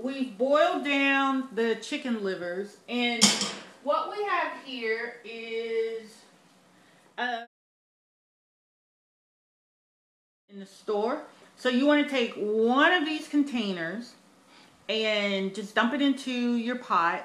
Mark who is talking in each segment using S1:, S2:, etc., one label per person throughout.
S1: we've boiled down the chicken livers, and what we have here is in the store. So you want to take one of these containers and just dump it into your pot,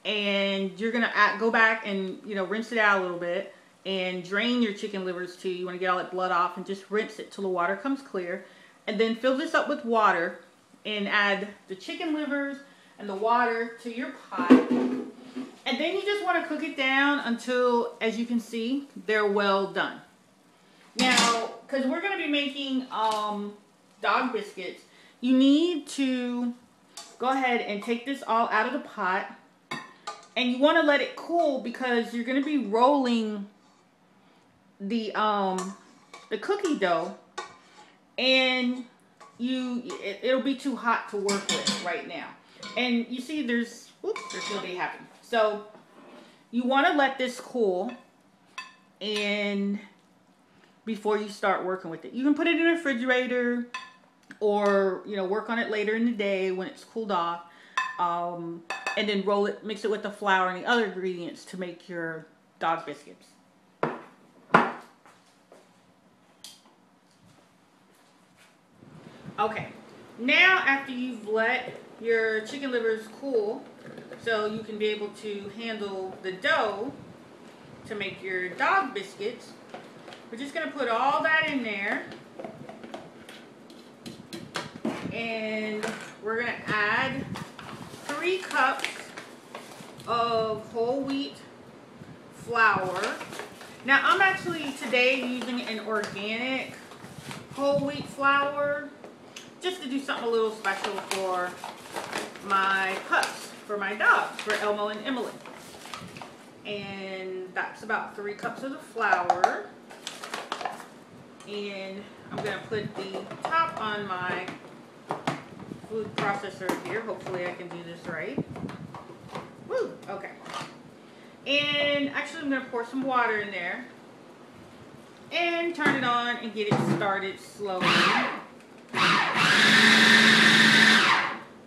S1: and you're gonna go back and rinse it out a little bit and drain your chicken livers too. You want to get all that blood off and just rinse it till the water comes clear, and then fill this up with water and add the chicken livers and the water to your pot, and then you just want to cook it down until, as you can see, they're well done. Now, because we're going to be making dog biscuits, you need to go ahead and take this all out of the pot, and you want to let it cool because you're going to be rolling the cookie dough, and it'll be too hot to work with right now. And you see there's nobody happening. So you want to let this cool and before you start working with it. You can put it in a refrigerator or work on it later in the day when it's cooled off, and then roll it, mix it with the flour and the other ingredients to make your dog biscuits. Okay, now after you've let your chicken livers cool so you can be able to handle the dough to make your dog biscuits, we're just going to put all that in there, and we're going to add 3 cups of whole wheat flour. Now I'm actually today using an organic whole wheat flour, just to do something a little special for my pups, for my dogs, for Elmo and Emily. And that's about 3 cups of the flour. And I'm going to put the top on my food processor here. Hopefully I can do this right. Woo! Okay. And actually I'm going to pour some water in there and turn it on and get it started slowly.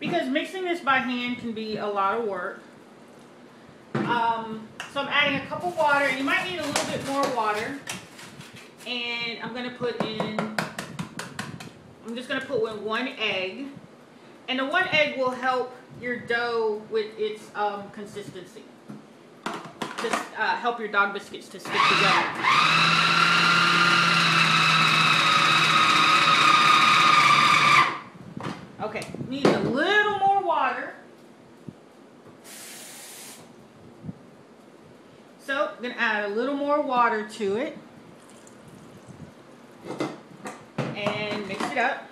S1: Because mixing this by hand can be a lot of work. So I'm adding a cup of water, and you might need a little bit more water. And I'm going to put in, I'm just going to put in 1 egg. And the 1 egg will help your dough with its consistency. Just help your dog biscuits to stick together. Okay, need a little more water. So I'm going to add a little more water to it. And mix it up.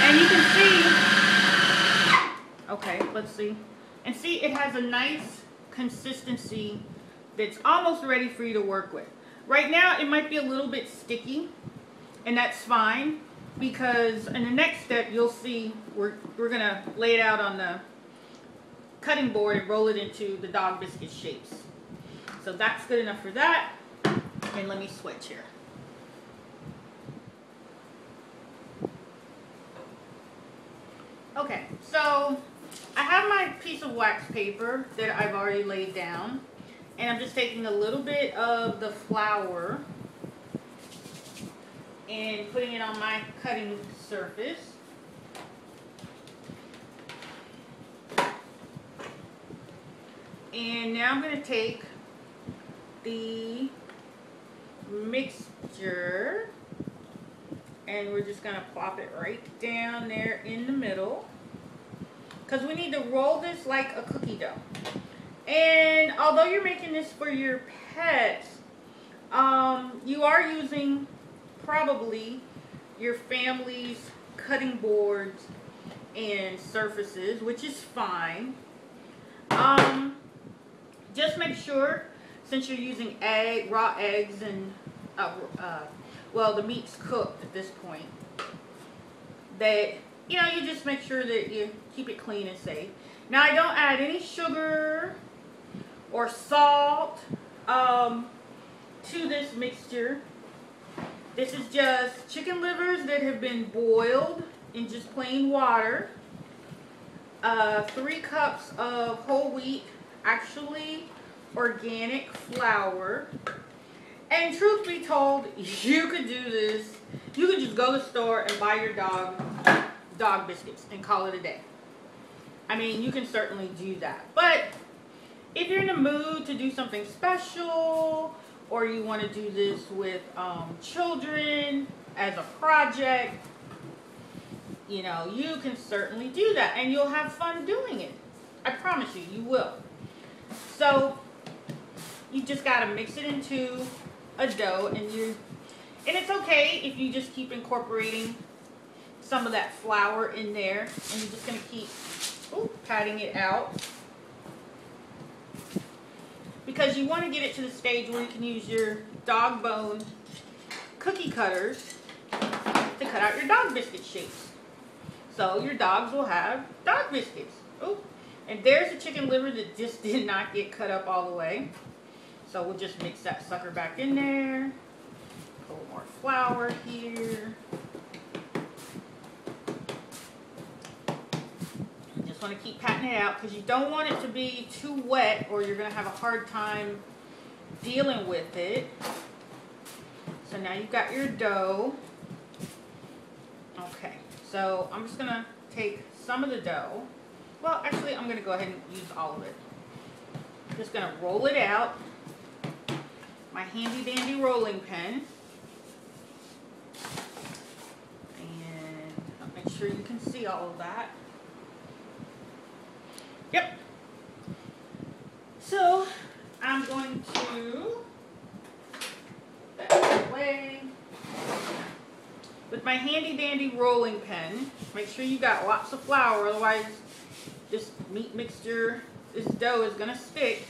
S1: And you can see, okay, let's see. And see, it has a nice consistency that's almost ready for you to work with. Right now, it might be a little bit sticky, and that's fine, because in the next step, you'll see we're going to lay it out on the cutting board and roll it into the dog biscuit shapes. So that's good enough for that. And let me switch here. Okay, so I have my piece of wax paper that I've already laid down. And I'm just taking a little bit of the flour and putting it on my cutting surface. And now I'm going to take the mixture and we're just going to plop it right down there in the middle, because we need to roll this like a cookie dough. And although you're making this for your pets, you are using probably your family's cutting boards and surfaces, which is fine. Just make sure, since you're using raw eggs and, well, the meat's cooked at this point, that, you just make sure that you keep it clean and safe. Now, I don't add any sugar or salt to this mixture. This is just chicken livers that have been boiled in just plain water. 3 cups of whole wheat, actually organic flour. And truth be told, you could do this. You could just go to the store and buy your dog biscuits and call it a day. I mean, you can certainly do that. But if you're in the mood to do something special, or you want to do this with children as a project, you know, you can certainly do that. And you'll have fun doing it. I promise you, you will. So, you just got to mix it into a dough. And it's okay if you just keep incorporating some of that flour in there. And you're just going to keep patting it out. Because you want to get it to the stage where you can use your dog bone cookie cutters to cut out your dog biscuit shapes. So your dogs will have dog biscuits. Oh, and there's a chicken liver that just did not get cut up all the way. So we'll just mix that sucker back in there. Put a little more flour here. Just want to keep patting it out because you don't want it to be too wet or you're going to have a hard time dealing with it. So now you've got your dough. Okay, so I'm just going to take some of the dough. Well, actually, I'm going to go ahead and use all of it. Just going to roll it out. My handy dandy rolling pin. And I'll make sure you can see all of that. Yep. So I'm going to put that away with my handy dandy rolling pin. Make sure you got lots of flour, otherwise this meat mixture, this dough is gonna stick.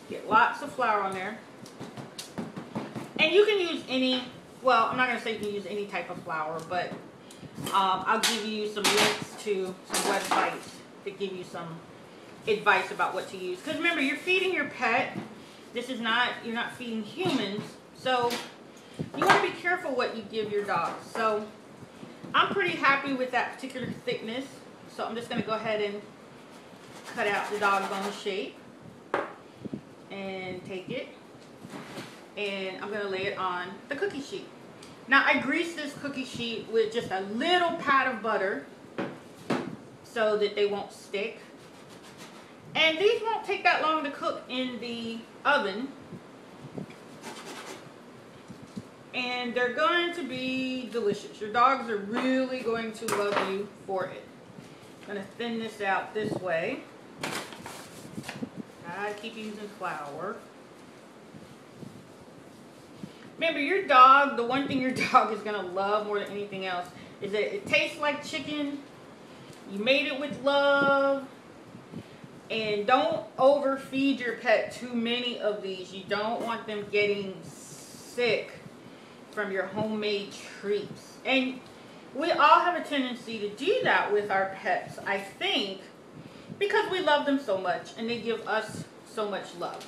S1: Get lots of flour on there. And you can use any, well, I'm not gonna say you can use any type of flour, but I'll give you some links to some websites that give you some advice about what to use. Because remember, you're feeding your pet. This is not, you're not feeding humans. So you want to be careful what you give your dogs. So I'm pretty happy with that particular thickness. So I'm just going to go ahead and cut out the dog bone shape. And take it. And I'm going to lay it on the cookie sheet. Now, I grease this cookie sheet with just a little pat of butter so that they won't stick. And these won't take that long to cook in the oven. And they're going to be delicious. Your dogs are really going to love you for it. I'm going to thin this out this way. I keep using flour. Remember, your dog, the one thing your dog is going to love more than anything else is that it tastes like chicken. You made it with love. And don't overfeed your pet too many of these. You don't want them getting sick from your homemade treats. And we all have a tendency to do that with our pets, I think, because we love them so much and they give us so much love.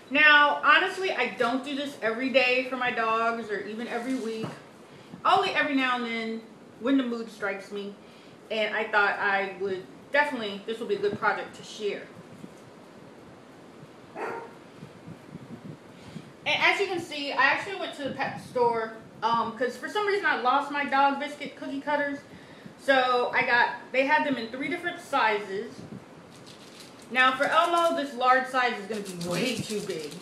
S1: Now, honestly, I don't do this every day for my dogs or even every week. Only every now and then when the mood strikes me. And I thought I would definitely, this will be a good project to share. And as you can see, I actually went to the pet store because for some reason I lost my dog biscuit cookie cutters. So they had them in 3 different sizes. Now for Elmo, this large size is going to be way too big.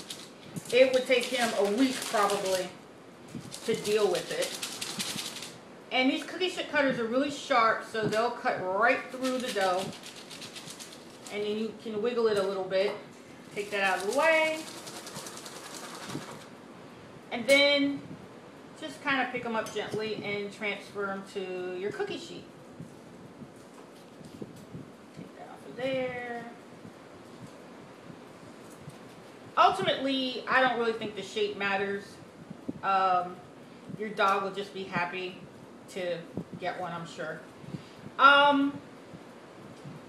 S1: It would take him a week probably to deal with it. And these cookie sheet cutters are really sharp, so they'll cut right through the dough. And then you can wiggle it a little bit. Take that out of the way. And then just kind of pick them up gently and transfer them to your cookie sheet. Take that off of there. Ultimately, I don't really think the shape matters. Your dog will just be happy to get one, I'm sure.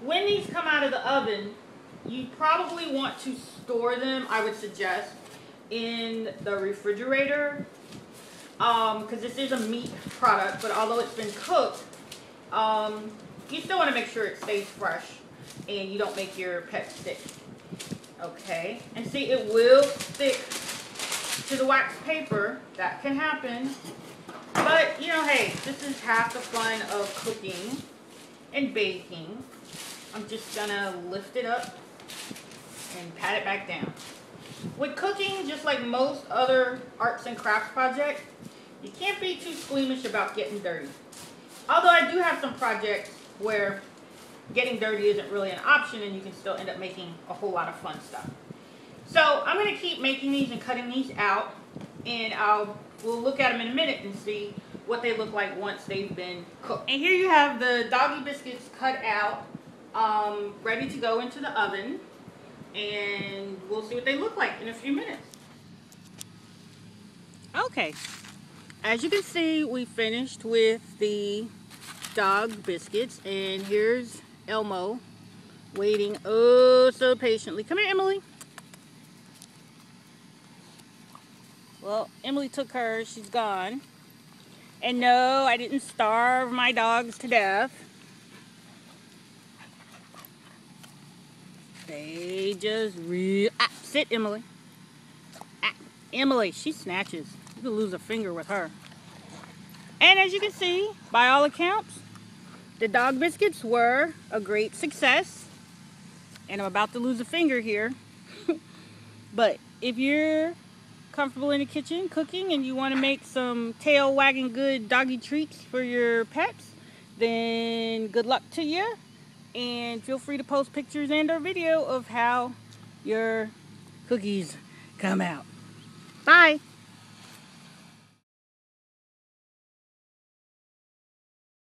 S1: When these come out of the oven, you probably want to store them, I would suggest, in the refrigerator, because this is a meat product, but although it's been cooked, you still want to make sure it stays fresh and you don't make your pet sick. Okay, and see, it will stick to the wax paper. That can happen, but you know, hey, this is half the fun of cooking and baking. I'm just gonna lift it up and pat it back down. With cooking, just like most other arts and crafts projects, you can't be too squeamish about getting dirty. Although I do have some projects where getting dirty isn't really an option and you can still end up making a whole lot of fun stuff. So I'm going to keep making these and cutting these out, and we'll look at them in a minute and see what they look like once they've been cooked. And here you have the doggy biscuits cut out, ready to go into the oven, and we'll see what they look like in a few minutes. Okay, as you can see, we finished with the dog biscuits, and here's Elmo waiting oh so patiently. Come here, Emily. Well, Emily took hers. She's gone. And no, I didn't starve my dogs to death. They just sit, Emily. Emily, she snatches. You could lose a finger with her. And as you can see, by all accounts, the dog biscuits were a great success. And I'm about to lose a finger here. But if you're comfortable in the kitchen cooking and you want to make some tail wagging good doggy treats for your pets, then good luck to you. And feel free to post pictures and or video of how your cookies come out. Bye.